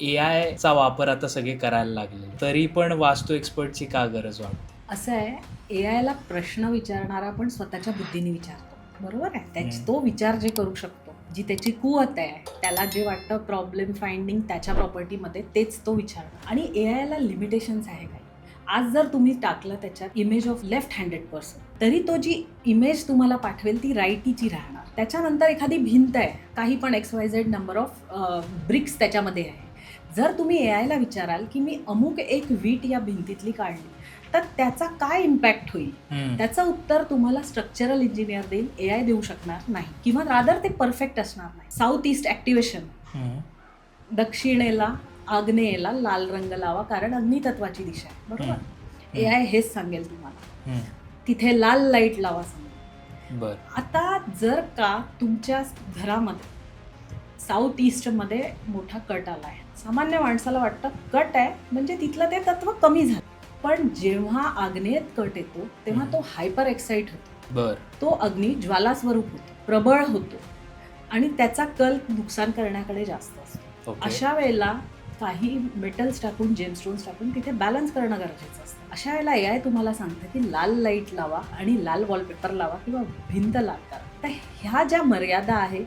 एआयचा वापर आता सगळे करायला लागले, तरी पण वास्तू एक्सपर्टची का गरज वाटते? असं आहे, एआयला प्रश्न विचारणारा पण स्वतःच्या बुद्धीने विचारतो, बरोबर आहे. हम्म. तो विचार जे करू शकतो, जी त्याची कुवत आहे, त्याला जे वाटतं प्रॉब्लेम फाइंडिंग त्याच्या प्रॉपर्टीमध्ये, तेच तो विचारतो. आणि एआयला लिमिटेशन्स आहे काही. आज जर तुम्ही टाकलं त्याच्यात image of left handed person, तरी तो जी इमेज तुम्हाला पाठवेल ती राईटीची राहणार. त्याच्यानंतर एखादी भिंत आहे, काही पण XYZ नंबर ऑफ ब्रिक्स त्याच्यामध्ये आहे. जर तुम्ही एआयला विचाराल की मी अमुक एक वीट या भिंतीतली काढली, तर त्याचा काय इम्पॅक्ट होईल, त्याचं उत्तर तुम्हाला स्ट्रक्चरल इंजिनियर देईल, एआय देऊ शकणार नाही, किंवा रादर ते परफेक्ट असणार नाही. साऊथ ईस्ट ॲक्टिव्हेशन, दक्षिणेला आग्नेयेला लाल रंग लावा कारण अग्नितत्वाची दिशा आहे, बरोबर. एआय हेच सांगेल तुम्हाला, तिथे लाल लाईट लावा सांगेल. बर. आता जर का तुमच्या घरामध्ये साऊथ ईस्टमध्ये मोठा कट आला आहे, सामान्य माणसाला वाटतं कट आहे म्हणजे तिथलं ते तत्व कमी झालं, पण जेव्हा आग्नेयेत कट येतो तेव्हा तो हायपर एक्साइट होतो. बर. तो अग्नी ज्वालास्वरूप होतो, प्रबळ होतो, आणि त्याचा कल नुकसान करण्याकडे जास्त असतो. अशा वेळेला काही मेटल्स टाकून, जेमस्टोन्स टाकून तिथे बॅलन्स करणं गरजेचं असतं. अशा वेळेला एआय तुम्हाला सांगतं की लाल लाईट लावा आणि लाल वॉलपेपर लावा किंवा भिंत लाल करा. तर ह्या ज्या मर्यादा आहेत,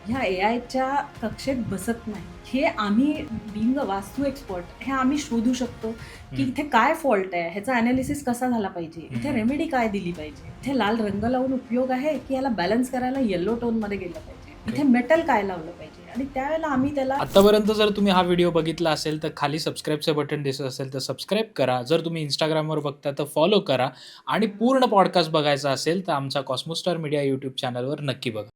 ह्या एआयच्या कक्षेत बसत नाही. हे आम्ही बिंग वास्तू एक्सपर्ट हे आम्ही शोधू शकतो की इथे काय फॉल्ट आहे, ह्याचा अनालिसिस कसा झाला पाहिजे, इथे रेमेडी काय दिली पाहिजे, इथे लाल रंग लावून उपयोग आहे की याला बॅलन्स करायला येलो टोनमध्ये गेलं पाहिजे, इथे मेटल काय लावलं पाहिजे. आणि त्यावेळेला आम्ही त्याला आतापर्यंत जर तुम्ही हा व्हिडिओ बघितला असेल तर खाली सबस्क्राईबचं बटन दिसत असेल तर सबस्क्राईब करा. जर तुम्ही इंस्टाग्रामवर बघता तर फॉलो करा आणि पूर्ण पॉडकास्ट बघायचा असेल तर आमचा कॉस्मोस्टार मीडिया यूट्यूब चॅनलवर नक्की बघा.